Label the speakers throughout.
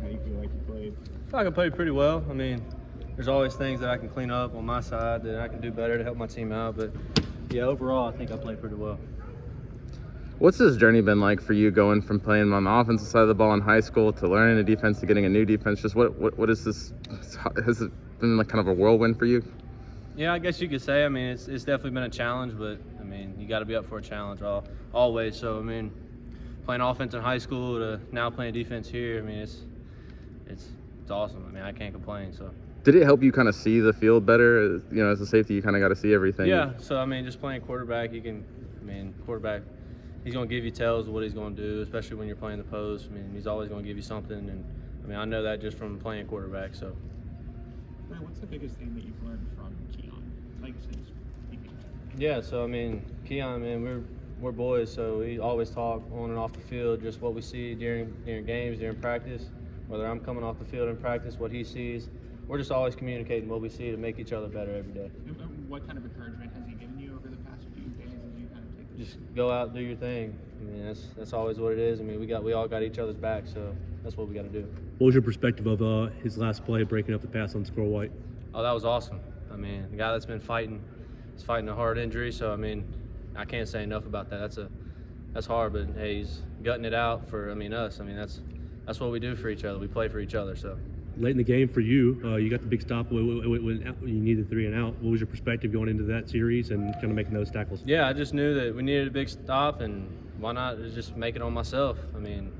Speaker 1: How do you feel like you played?
Speaker 2: I feel like I played pretty well. I mean, there's always things that I can clean up on my side that I can do better to help my team out. But, yeah, overall, I think I played pretty well.
Speaker 3: What's this journey been like for you, going from playing on the offensive side of the ball in high school to learning a defense to getting a new defense? Just what is this? Has it been like kind of a whirlwind for you?
Speaker 2: Yeah, I guess you could say. I mean, it's definitely been a challenge, but, I mean, you got to be up for a challenge always. So, I mean, playing offense in high school to now playing defense here, I mean, it's awesome. I mean, I can't complain. So.
Speaker 3: Did it help you kind of see the field better? You know, as a safety, you kind of got to see everything.
Speaker 2: Yeah. So, I mean, just playing quarterback, quarterback, he's going to give you tells of what he's going to do, especially when you're playing the post. I mean, he's always going to give you something. And, I mean, I know that just from playing quarterback. So.
Speaker 1: Man, what's the biggest thing that you've learned from Keon, like since he came?
Speaker 2: Yeah, so I mean, Keon, man, we're boys, so we always talk on and off the field, just what we see during games, during practice. Whether I'm coming off the field in practice, what he sees, we're just always communicating what we see to make each other better every day.
Speaker 1: What kind of encouragement has he given you over the past few days as you kind of take this?
Speaker 2: Just go out and do your thing. I mean, that's always what it is. I mean, we all got each other's back, so that's what we got to do.
Speaker 4: What was your perspective of his last play, breaking up the pass on Squirrel White?
Speaker 2: Oh, that was awesome. I mean, the guy that's been fighting a hard injury, so I mean, I can't say enough about that. That's hard, but hey, he's gutting it out for us. I mean, that's what we do for each other. We play for each other. So.
Speaker 4: Late in the game for you, you got the big stop when you needed 3 and out. What was your perspective going into that series and kind of making those tackles?
Speaker 2: Yeah, I just knew that we needed a big stop, and why not just make it on myself? I mean,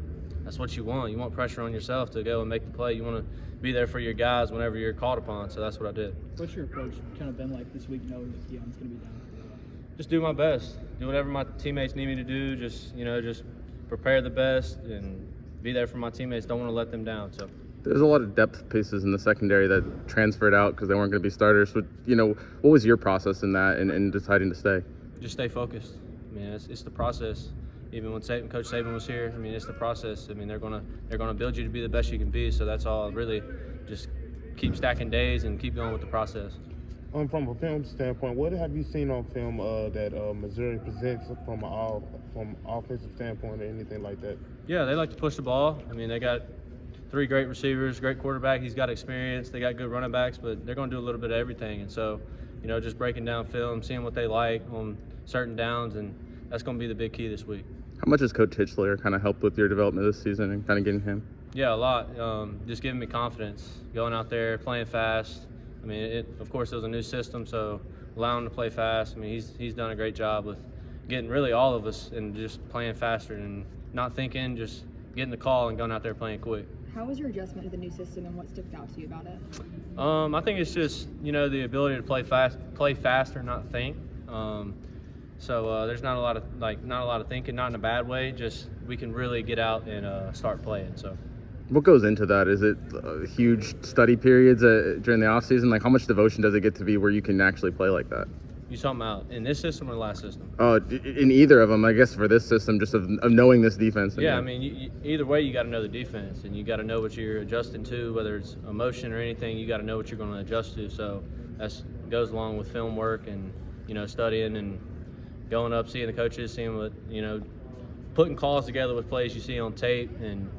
Speaker 2: that's what you want. You want pressure on yourself to go and make the play. You want to be there for your guys whenever you're called upon, so that's what I did.
Speaker 5: What's your approach kind of been like this week, knowing that Keon's going to be down for a while?
Speaker 2: Just do my best. Do whatever my teammates need me to do. Just prepare the best and be there for my teammates. Don't want to let them down. So.
Speaker 3: There's a lot of depth pieces in the secondary that transferred out because they weren't going to be starters. But, what was your process in that and deciding to stay?
Speaker 2: Just stay focused. I mean, it's the process. Even when Coach Saban was here, I mean, it's the process. I mean, they're gonna build you to be the best you can be. So that's all. Really, just keep stacking days and keep going with the process.
Speaker 6: From a film standpoint, what have you seen on film that Missouri presents from offensive standpoint or anything like that?
Speaker 2: Yeah, they like to push the ball. I mean, they got 3 great receivers, great quarterback. He's got experience. They got good running backs, but they're going to do a little bit of everything. And so, just breaking down film, seeing what they like on certain downs, and that's going to be the big key this week.
Speaker 3: How much has Coach Hitchler kind of helped with your development this season and kind of getting him?
Speaker 2: Yeah, a lot. Just giving me confidence, going out there, playing fast. I mean, of course, it was a new system, so allowing him to play fast. I mean, he's done a great job with getting really all of us and just playing faster and not thinking, just getting the call and going out there playing quick.
Speaker 7: How was your adjustment to the new system, and what sticks out to you about it?
Speaker 2: I think it's just the ability to play faster, not think. So there's not a lot of thinking, not in a bad way. Just we can really get out and start playing. So.
Speaker 3: What goes into that? Is it huge study periods during the off season? Like, how much devotion does it get to be where you can actually play like that?
Speaker 2: You talking about in this system or the last system?
Speaker 3: In either of them, I guess. For this system, just of knowing this defense.
Speaker 2: Yeah, I mean, either way, you got to know the defense, and you got to know what you're adjusting to, whether it's emotion or anything. You got to know what you're going to adjust to. So that goes along with film work and studying and going up, seeing the coaches, seeing what putting calls together with plays you see on tape, and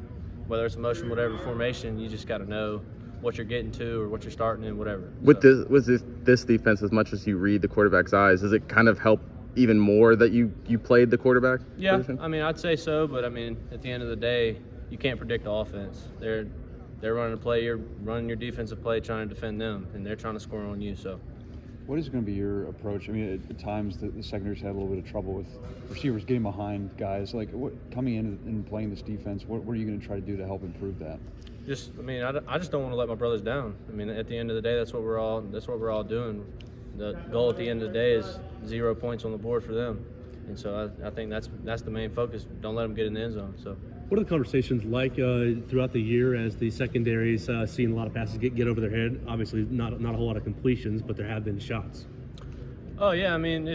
Speaker 2: whether it's motion, whatever formation, you just got to know what you're getting to or what you're starting in, whatever.
Speaker 3: With this defense, as much as you read the quarterback's eyes, does it kind of help even more that you played the quarterback position?
Speaker 2: I mean, I'd say so, but I mean, at the end of the day, you can't predict the offense. They're running a play, you're running your defensive play, trying to defend them, and they're trying to score on you. So.
Speaker 8: What is going to be your approach? I mean, at times the secondary's had a little bit of trouble with receivers getting behind guys. Like, coming in and playing this defense, what are you going to try to do to help improve that?
Speaker 2: I just don't want to let my brothers down. I mean, at the end of the day, that's what we're all doing. The goal at the end of the day is 0 points on the board for them, and so I think that's the main focus. Don't let them get in the end zone. So.
Speaker 4: What are the conversations like throughout the year as the secondaries seeing a lot of passes get over their head? Obviously, not a whole lot of completions, but there have been shots.
Speaker 2: Oh yeah, I mean,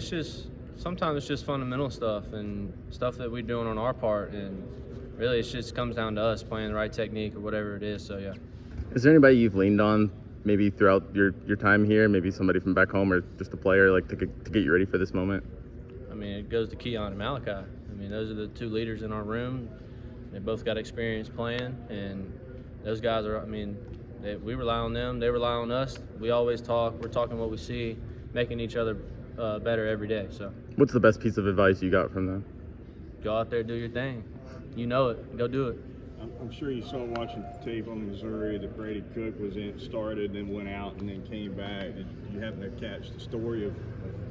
Speaker 2: sometimes it's just fundamental stuff and stuff that we're doing on our part, and really it just comes down to us playing the right technique or whatever it is. So yeah.
Speaker 3: Is there anybody you've leaned on maybe throughout your time here? Maybe somebody from back home or just a player like to get you ready for this moment?
Speaker 2: I mean, it goes to Keon and Malachi. I mean, those are the 2 leaders in our room. They both got experience playing, and those guys are, I mean, we rely on them, they rely on us. We always talk, we're talking what we see, making each other better every day. So
Speaker 3: What's the best piece of advice you got from them?
Speaker 2: go out there, do your thing. You know it, go do it.
Speaker 9: I'm sure you saw watching tape on Missouri that Brady Cook was started, then went out, and then came back. Did you happen to catch the story of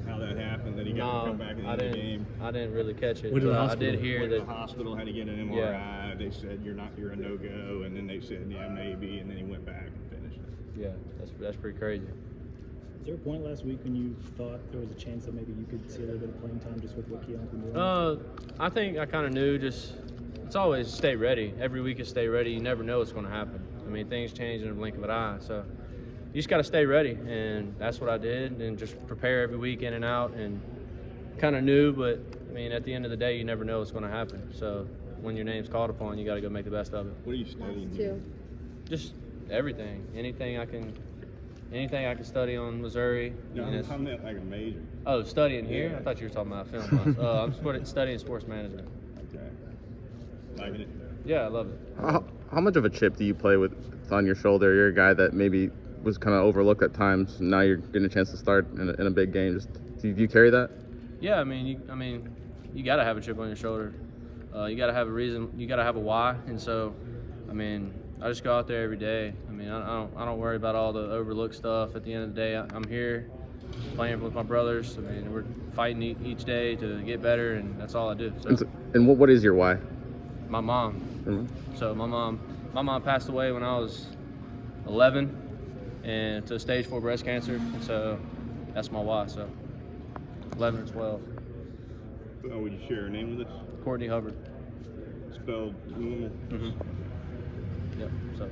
Speaker 9: how that happened? That he got to come back in the game.
Speaker 2: I didn't really catch it.
Speaker 4: Went to the
Speaker 2: but I
Speaker 4: hospital.
Speaker 2: did hear
Speaker 9: Went to
Speaker 2: that.
Speaker 9: the hospital, had to get an MRI.
Speaker 2: Yeah.
Speaker 9: They said you're a no-go, and then they said yeah maybe, and then he went back and finished it.
Speaker 2: Yeah, that's pretty crazy.
Speaker 5: Is there a point last week when you thought there was a chance that maybe you could see a little bit of playing time just with what Keon's been doing?
Speaker 2: I think I kind of knew. It's always stay ready. Every week is stay ready. You never know what's going to happen. I mean, things change in a blink of an eye. So you just got to stay ready, and that's what I did, and just prepare every week in and out. And kind of knew, but I mean, at the end of the day, you never know what's going to happen. So when your name's called upon, you got to go make the best of it.
Speaker 9: What are you studying?
Speaker 7: Last
Speaker 9: here?
Speaker 7: two.
Speaker 2: Just everything, anything I can study on Missouri.
Speaker 9: No,
Speaker 2: I mean, it's-
Speaker 9: I'm not like a major.
Speaker 2: Oh, studying here?
Speaker 9: Yeah.
Speaker 2: I thought you were talking about film. I'm studying sports management.
Speaker 9: Okay. Liking it?
Speaker 2: Yeah, I love it.
Speaker 3: How much of a chip do you play with on your shoulder? You're a guy that maybe was kind of overlooked at times. And now you're getting a chance to start in a big game. Do you carry that?
Speaker 2: Yeah, I mean, you got to have a chip on your shoulder. You got to have a reason. You got to have a why. And so, I mean, I just go out there every day. I mean, I don't worry about all the overlooked stuff. At the end of the day, I'm here playing with my brothers. I mean, we're fighting each day to get better, and that's all I do. So,
Speaker 3: And what is your why?
Speaker 2: my mom.
Speaker 3: Mhm.
Speaker 2: So my mom passed away when I was 11, and to stage 4 breast cancer. And so that's my why. So 11 or 12.
Speaker 9: Oh, would you share her name with us?
Speaker 2: Courtney Hubbard.
Speaker 9: Spelled normal.
Speaker 2: Yep. So.